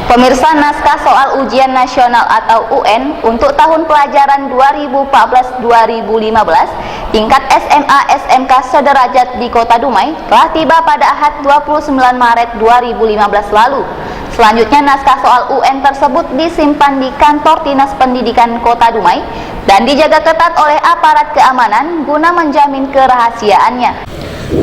Pemirsa, naskah soal ujian nasional atau UN untuk tahun pelajaran 2014-2015 tingkat SMA SMK sederajat di Kota Dumai telah tiba pada Ahad 29 Maret 2015 lalu. Selanjutnya, naskah soal UN tersebut disimpan di kantor Dinas Pendidikan Kota Dumai dan dijaga ketat oleh aparat keamanan guna menjamin kerahasiaannya.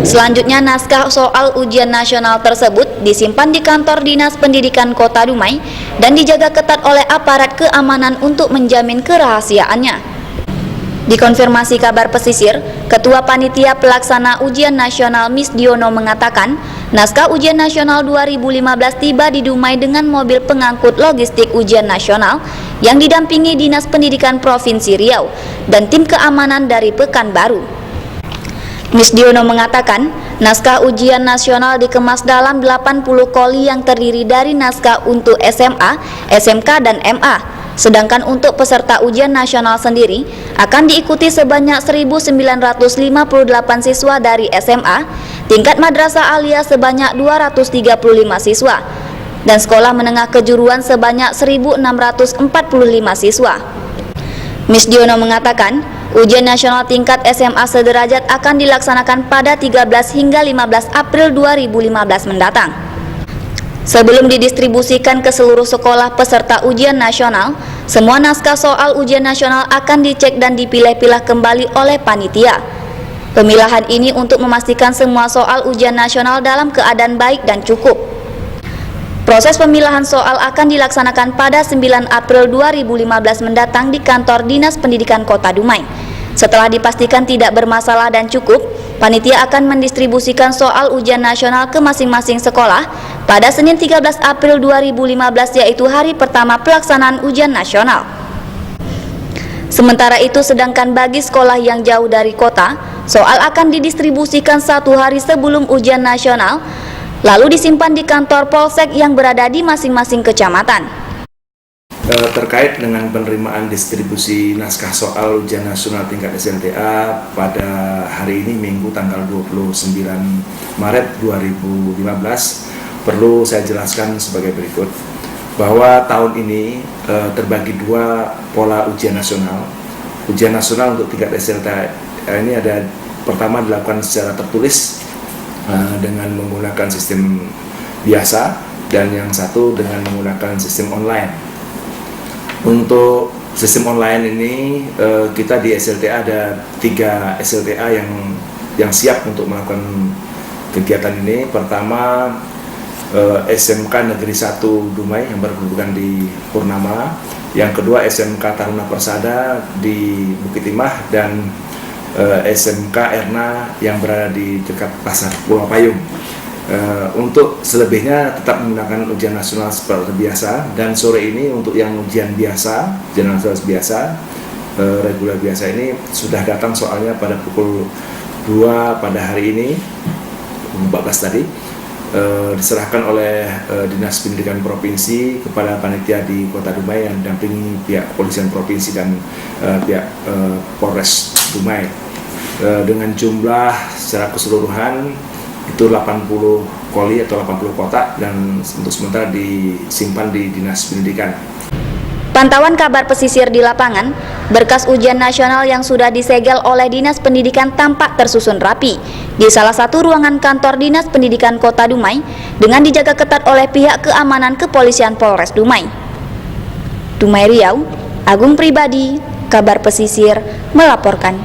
Selanjutnya, naskah soal ujian nasional tersebut disimpan di kantor Dinas Pendidikan Kota Dumai dan dijaga ketat oleh aparat keamanan untuk menjamin kerahasiaannya. Dikonfirmasi kabar pesisir, Ketua Panitia Pelaksana Ujian Nasional Miss Diono mengatakan, naskah ujian nasional 2015 tiba di Dumai dengan mobil pengangkut logistik ujian nasional yang didampingi Dinas Pendidikan Provinsi Riau dan tim keamanan dari Pekanbaru. Miss Diono mengatakan, naskah ujian nasional dikemas dalam 80 koli yang terdiri dari naskah untuk SMA, SMK, dan MA. Sedangkan untuk peserta ujian nasional sendiri akan diikuti sebanyak 1.958 siswa dari SMA, tingkat madrasah aliyah sebanyak 235 siswa, dan sekolah menengah kejuruan sebanyak 1.645 siswa. Miss Diono mengatakan, ujian nasional tingkat SMA sederajat akan dilaksanakan pada 13 hingga 15 April 2015 mendatang. Sebelum didistribusikan ke seluruh sekolah peserta ujian nasional, semua naskah soal ujian nasional akan dicek dan dipilah-pilah kembali oleh panitia. Pemilahan ini untuk memastikan semua soal ujian nasional dalam keadaan baik dan cukup. Proses pemilahan soal akan dilaksanakan pada 9 April 2015 mendatang di kantor Dinas Pendidikan Kota Dumai. Setelah dipastikan tidak bermasalah dan cukup, panitia akan mendistribusikan soal ujian nasional ke masing-masing sekolah pada Senin 13 April 2015, yaitu hari pertama pelaksanaan ujian nasional. Sementara itu, sedangkan bagi sekolah yang jauh dari kota, soal akan didistribusikan 1 hari sebelum ujian nasional, lalu disimpan di kantor Polsek yang berada di masing-masing kecamatan. Terkait dengan penerimaan distribusi naskah soal ujian nasional tingkat SMTA pada hari ini Minggu tanggal 29 Maret 2015, perlu saya jelaskan sebagai berikut, bahwa tahun ini terbagi 2 pola ujian nasional. Ujian nasional untuk tingkat SMTA ini ada, pertama dilakukan secara tertulis dengan menggunakan sistem biasa, dan yang satu dengan menggunakan sistem online. Untuk sistem online ini kita di SLTA ada 3 SLTA yang siap untuk melakukan kegiatan ini. Pertama, SMK Negeri 1 Dumai yang berkedudukan di Purnama, yang kedua SMK Taruna Persada di Bukit Timah, dan SMK Erna yang berada di dekat Pasar Pulau Payung. Untuk selebihnya tetap menggunakan ujian nasional seperti biasa, dan sore ini untuk yang ujian biasa, ujian nasional biasa, reguler biasa ini sudah datang soalnya pada pukul 2 pada hari ini, 14 tadi, diserahkan oleh Dinas Pendidikan Provinsi kepada panitia di Kota Dumai yang didampingi pihak Kepolisian Provinsi dan pihak Polres Dumai, dengan jumlah secara keseluruhan itu 80 koli atau 80 kotak, dan untuk sementara disimpan di Dinas Pendidikan. Pantauan kabar pesisir di lapangan, berkas ujian nasional yang sudah disegel oleh Dinas Pendidikan tampak tersusun rapi di salah satu ruangan kantor Dinas Pendidikan Kota Dumai dengan dijaga ketat oleh pihak keamanan Kepolisian Polres Dumai. Dumai Riau, Agung Pribadi, Kabar Pesisir melaporkan.